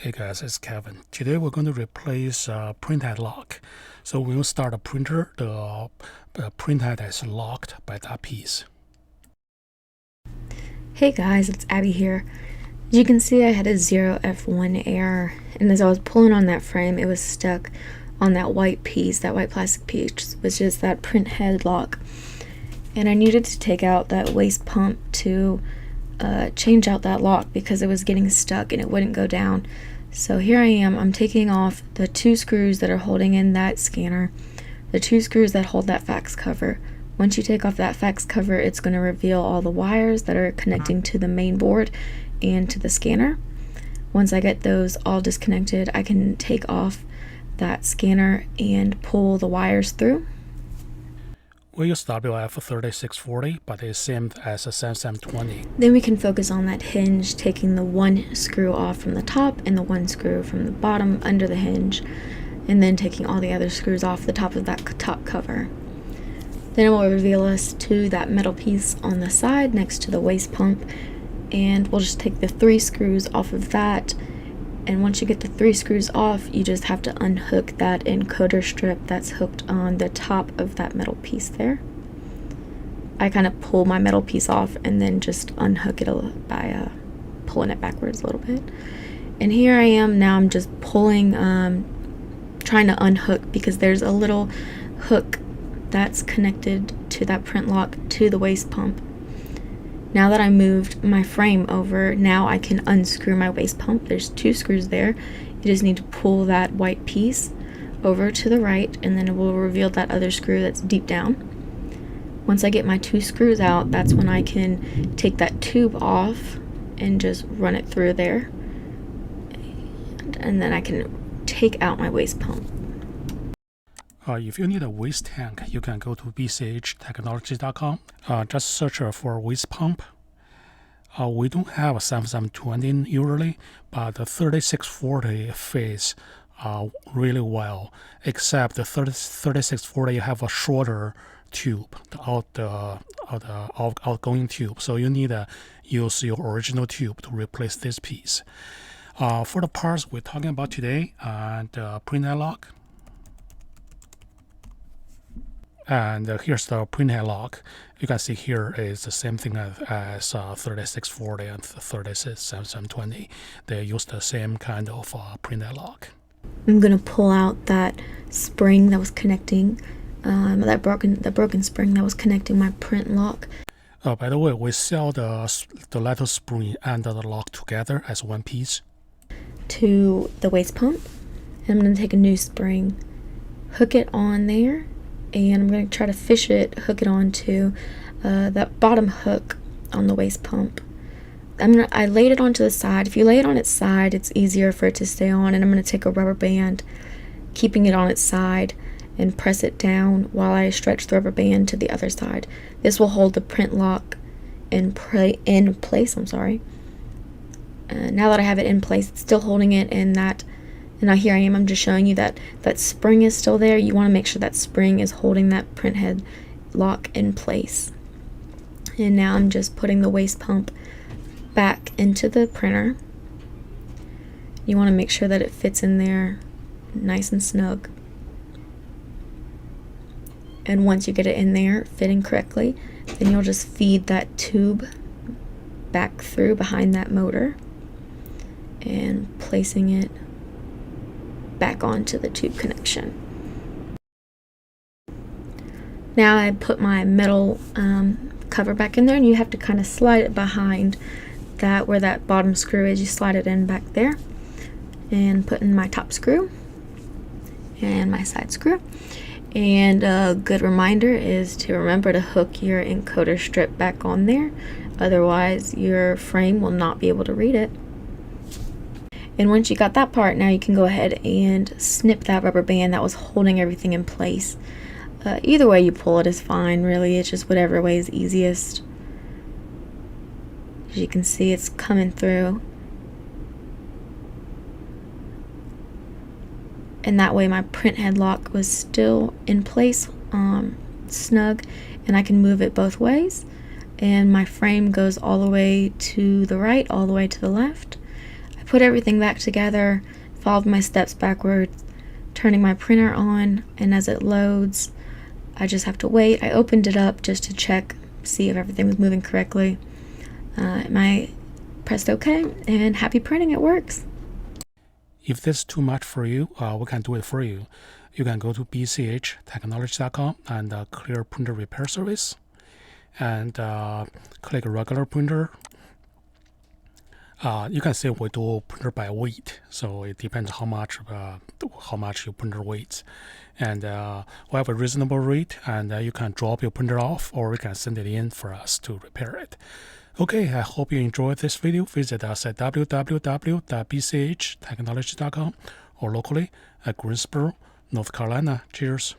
Hey guys, it's Kevin. Today we're going to replace printhead lock. So when you start a printer, the printhead is locked by that piece. Hey guys, it's Abby here. As you can see, I had a 0F1 error, and as I was pulling on that frame, it was stuck on that white piece, that white plastic piece, which is that printhead lock. And I needed to take out that waste pump to change out that lock because it was getting stuck and it wouldn't go down. So here I am, I'm taking off the two screws that are holding in that scanner, the two screws that hold that fax cover. Once you take off that fax cover, it's going to reveal all the wires that are connecting to the main board and to the scanner. Once I get those all disconnected, I can take off that scanner and pull the wires through. We use WF-3640, but it's same as a 7720. Then we can focus on that hinge, taking the one screw off from the top and the one screw from the bottom under the hinge, and then taking all the other screws off the top of that top cover. Then it will reveal us to that metal piece on the side next to the waste pump, and we'll just take the three screws off of that. And once you get the three screws off, you just have to unhook that encoder strip that's hooked on the top of that metal piece there. I kind of pull my metal piece off and then just unhook it by pulling it backwards a little bit. And here I am now, I'm just pulling, trying to unhook because there's a little hook that's connected to that print lock to the waste pump. Now that I moved my frame over, now I can unscrew my waste pump. There's two screws there. You just need to pull that white piece over to the right, and then it will reveal that other screw that's deep down. Once I get my two screws out, that's when I can take that tube off and just run it through there. And then I can take out my waste pump. If you need a waste tank, you can go to BCH Technologies.com. Just search for waste pump. We don't have a 7720 usually, but the 3640 fits really well. Except the 3640 have a shorter tube, the outgoing tube. So you need to use your original tube to replace this piece. For the parts we're talking about today, and printhead lock. And here's the printhead lock. You can see here is the same thing as 3640 and 3720. They use the same kind of printhead lock. I'm gonna pull out that spring that was connecting, the broken spring that was connecting my print lock. By the way, we sell the little spring and the lock together as one piece. To the waste pump. And I'm gonna take a new spring, hook it on there, and I'm going to try to fish it, hook it onto that bottom hook on the waste pump. I laid it onto the side. If you lay it on its side, it's easier for it to stay on, and I'm going to take a rubber band, keeping it on its side, and press it down while I stretch the rubber band to the other side. This will hold the print lock in place. Now that I have it in place, it's still holding it in that. And now here I am, I'm just showing you that that spring is still there. You want to make sure that spring is holding that printhead lock in place. And now I'm just putting the waste pump back into the printer. You want to make sure that it fits in there nice and snug. And once you get it in there fitting correctly, then you'll just feed that tube back through behind that motor and placing it back onto the tube connection. Now I put my metal cover back in there, and you have to kind of slide it behind that where that bottom screw is. You slide it in back there, and put in my top screw and my side screw. And a good reminder is to remember to hook your encoder strip back on there, otherwise your frame will not be able to read it. And once you got that part, now you can go ahead and snip that rubber band that was holding everything in place. Either way you pull it is fine, really. It's just whatever way is easiest. As you can see, it's coming through. And that way my printhead lock was still in place, snug, and I can move it both ways. And my frame goes all the way to the right, all the way to the left. I put everything back together, followed my steps backwards, turning my printer on, and as it loads, I just have to wait. I opened it up just to check, see if everything was moving correctly. I pressed OK, and happy printing, it works. If this is too much for you, we can do it for you. You can go to BCH Technologies.com and clear printer repair service, and click regular printer. You can say we do printer by weight, so it depends how much your printer weighs. And we have a reasonable rate, and you can drop your printer off, or you can send it in for us to repair it. Okay, I hope you enjoyed this video. Visit us at www.bchtechnologies.com or locally at Greensboro, North Carolina. Cheers.